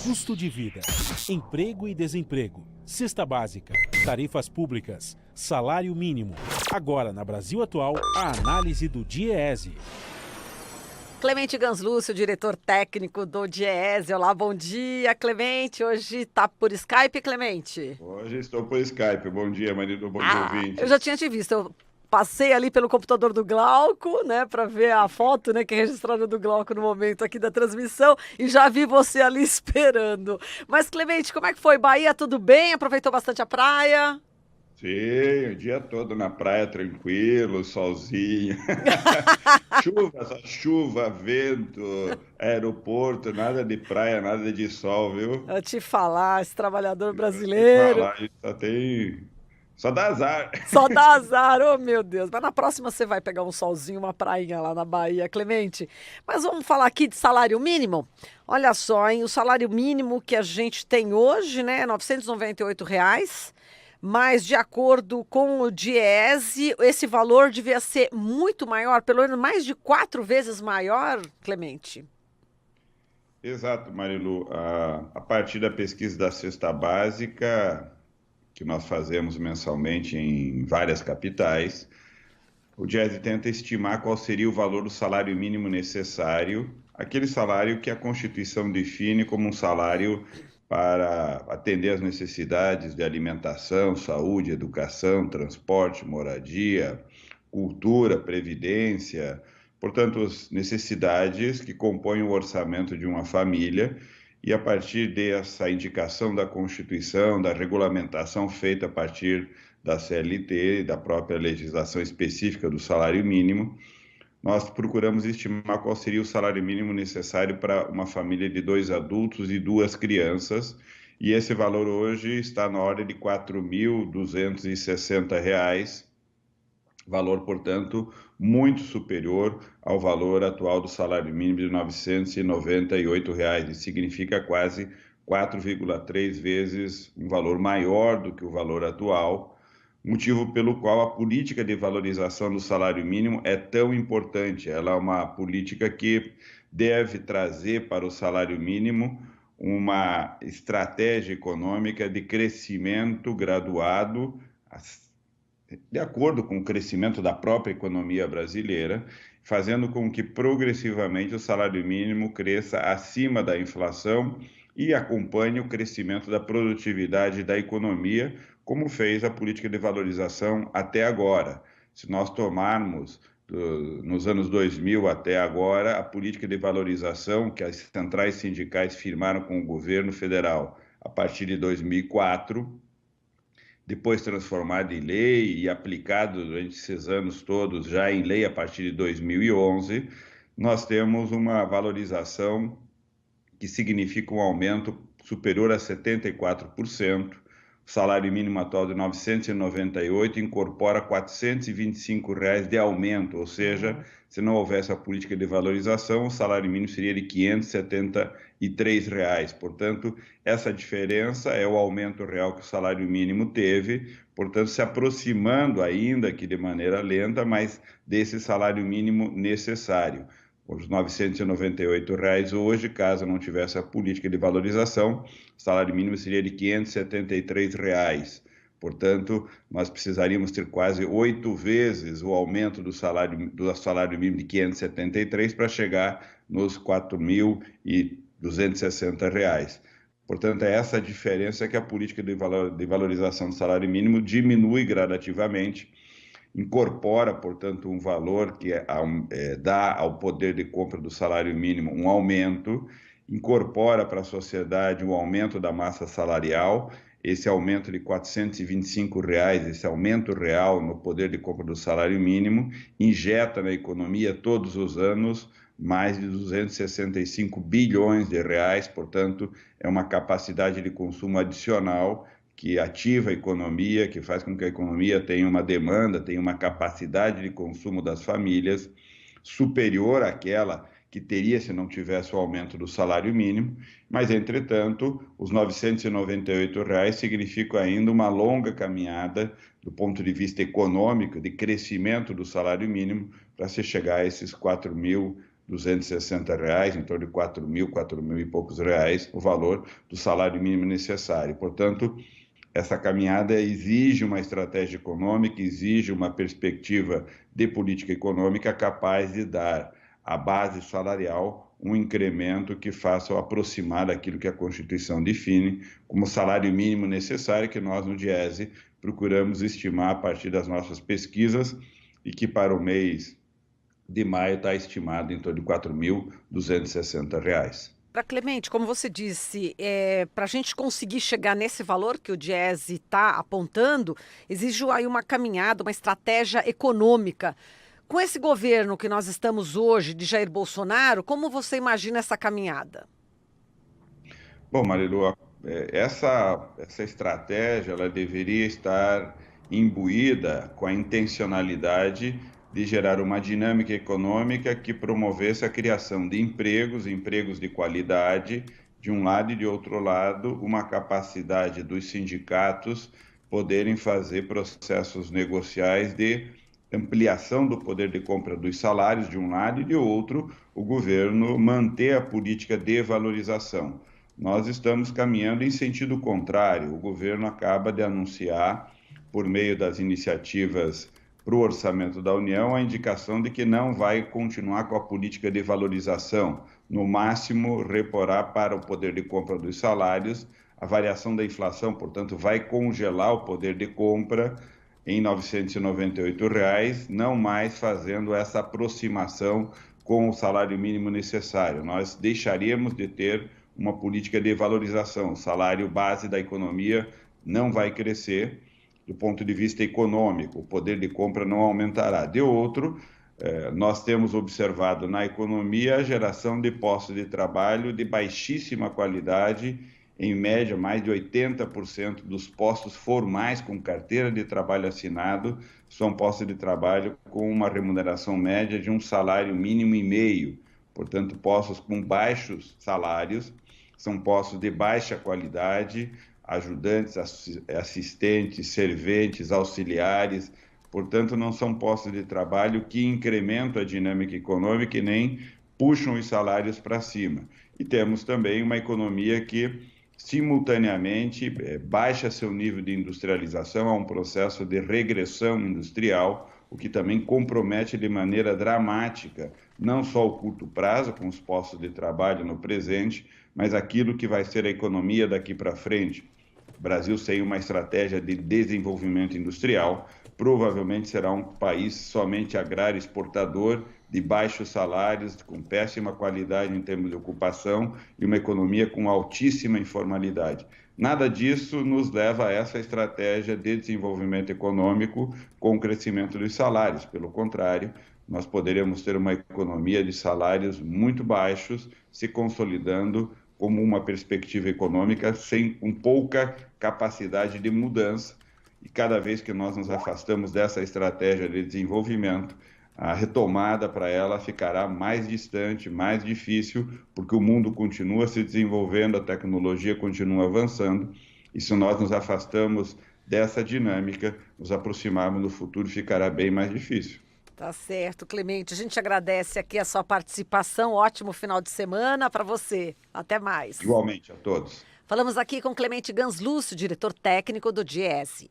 custo de vida, emprego e desemprego, cesta básica, tarifas públicas, salário mínimo. Agora, na Brasil Atual, a análise do DIEESE. Clemente Ganslúcio, diretor técnico do DIEESE. Olá, bom dia, Clemente. Hoje está por Skype, Clemente? Hoje estou por Skype. Bom dia, marido. Bom dia, ouvintes. Eu já tinha te visto. Eu passei ali pelo computador do Glauco, né, para ver a foto, né, que é registrada do Glauco no momento aqui da transmissão, e já vi você ali esperando. Mas, Clemente, como é que foi? Bahia, tudo bem? Aproveitou bastante a praia? Sim, o dia todo na praia, tranquilo, solzinho. Chuva, só chuva, vento, aeroporto, nada de praia, nada de sol, viu? Eu te falar, esse trabalhador Sem brasileiro. falar, só dá azar. Só dá azar, oh meu Deus. Mas na próxima você vai pegar um solzinho, uma prainha lá na Bahia, Clemente. Mas vamos falar aqui de salário mínimo? Olha só, hein? O salário mínimo que a gente tem hoje, né, é R$ 998. Mas, de acordo com o DIEESE, esse valor devia ser muito maior, pelo menos mais de 4 vezes maior, Clemente. Exato, Marilu. A partir da pesquisa da cesta básica, que nós fazemos mensalmente em várias capitais, o DIEESE tenta estimar qual seria o valor do salário mínimo necessário, aquele salário que a Constituição define como um salário para atender às necessidades de alimentação, saúde, educação, transporte, moradia, cultura, previdência, portanto, as necessidades que compõem o orçamento de uma família. E a partir dessa indicação da Constituição, da regulamentação feita a partir da CLT e da própria legislação específica do salário mínimo, nós procuramos estimar qual seria o salário mínimo necessário para uma família de 2 adultos e 2 crianças, e esse valor hoje está na ordem de R$ 4.260, valor, portanto, muito superior ao valor atual do salário mínimo de R$ 998, e significa quase 4,3 vezes um valor maior do que o valor atual, motivo pelo qual a política de valorização do salário mínimo é tão importante. Ela é uma política que deve trazer para o salário mínimo uma estratégia econômica de crescimento graduado, de acordo com o crescimento da própria economia brasileira, fazendo com que progressivamente o salário mínimo cresça acima da inflação e acompanhe o crescimento da produtividade da economia, como fez a política de valorização até agora. Se nós tomarmos nos anos 2000 até agora, a política de valorização que as centrais sindicais firmaram com o governo federal a partir de 2004, depois transformado em lei e aplicado durante esses anos todos já em lei a partir de 2011, nós temos uma valorização que significa um aumento superior a 74%. O salário mínimo atual de R$ 998 incorpora R$ 425 de aumento, ou seja, se não houvesse a política de valorização, o salário mínimo seria de R$ 573. Portanto, essa diferença é o aumento real que o salário mínimo teve, portanto, se aproximando ainda que de maneira lenta, mas desse salário mínimo necessário. Os R$ 998 hoje, caso não tivesse a política de valorização, o salário mínimo seria de R$ 573. Portanto, nós precisaríamos ter quase 8 vezes o aumento do salário mínimo de 573 para chegar nos R$ 4.260. Portanto, é essa a diferença que a política de valorização do salário mínimo diminui gradativamente, incorpora, portanto, um valor que dá ao poder de compra do salário mínimo um aumento, incorpora para a sociedade um aumento da massa salarial, esse aumento de R$ 425, esse aumento real no poder de compra do salário mínimo, injeta na economia todos os anos mais de 265 bilhões de reais, portanto, é uma capacidade de consumo adicional que ativa a economia, que faz com que a economia tenha uma demanda, tenha uma capacidade de consumo das famílias superior àquela que teria se não tivesse o aumento do salário mínimo, mas, entretanto, os R$ 998 significam ainda uma longa caminhada do ponto de vista econômico, de crescimento do salário mínimo, para se chegar a esses R$ R$ 260, em torno de 4 mil e poucos reais, o valor do salário mínimo necessário. Portanto, essa caminhada exige uma estratégia econômica, exige uma perspectiva de política econômica capaz de dar à base salarial um incremento que faça aproximar daquilo que a Constituição define como salário mínimo necessário, que nós no Diese procuramos estimar a partir das nossas pesquisas e que para o mês de maio está estimado em torno de R$ 4.260. Para Clemente, como você disse, para a gente conseguir chegar nesse valor que o Diese está apontando, exige aí uma caminhada, uma estratégia econômica. Com esse governo que nós estamos hoje, de Jair Bolsonaro, como você imagina essa caminhada? Bom, Marilu, essa estratégia ela deveria estar imbuída com a intencionalidade de gerar uma dinâmica econômica que promovesse a criação de empregos de qualidade, de um lado, e de outro lado, uma capacidade dos sindicatos poderem fazer processos negociais de ampliação do poder de compra dos salários, de um lado, e de outro, o governo manter a política de valorização. Nós estamos caminhando em sentido contrário. O governo acaba de anunciar, por meio das iniciativas para o orçamento da União, a indicação de que não vai continuar com a política de valorização, no máximo reporá para o poder de compra dos salários a variação da inflação, portanto vai congelar o poder de compra em R$ 998, não mais fazendo essa aproximação com o salário mínimo necessário. Nós deixaríamos de ter uma política de valorização, o salário base da economia não vai crescer. Do ponto de vista econômico, o poder de compra não aumentará. De outro, nós temos observado na economia a geração de postos de trabalho de baixíssima qualidade, em média, mais de 80% dos postos formais com carteira de trabalho assinado são postos de trabalho com uma remuneração média de um salário mínimo e meio. Portanto, postos com baixos salários, são postos de baixa qualidade, ajudantes, assistentes, serventes, auxiliares, portanto, não são postos de trabalho que incrementam a dinâmica econômica e nem puxam os salários para cima. E temos também uma economia que, simultaneamente, baixa seu nível de industrialização, há um processo de regressão industrial, o que também compromete de maneira dramática, não só o curto prazo, com os postos de trabalho no presente, mas aquilo que vai ser a economia daqui para frente. O Brasil, sem uma estratégia de desenvolvimento industrial, provavelmente será um país somente agrário exportador, de baixos salários, com péssima qualidade em termos de ocupação e uma economia com altíssima informalidade. Nada disso nos leva a essa estratégia de desenvolvimento econômico com o crescimento dos salários. Pelo contrário, nós poderíamos ter uma economia de salários muito baixos se consolidando como uma perspectiva econômica com pouca capacidade de mudança. E cada vez que nós nos afastamos dessa estratégia de desenvolvimento, a retomada para ela ficará mais distante, mais difícil, porque o mundo continua se desenvolvendo, a tecnologia continua avançando, e se nós nos afastamos dessa dinâmica, nos aproximarmos no futuro ficará bem mais difícil. Tá certo, Clemente. A gente agradece aqui a sua participação. Ótimo final de semana para você. Até mais. Igualmente a todos. Falamos aqui com Clemente Ganslúcio, diretor técnico do Diese.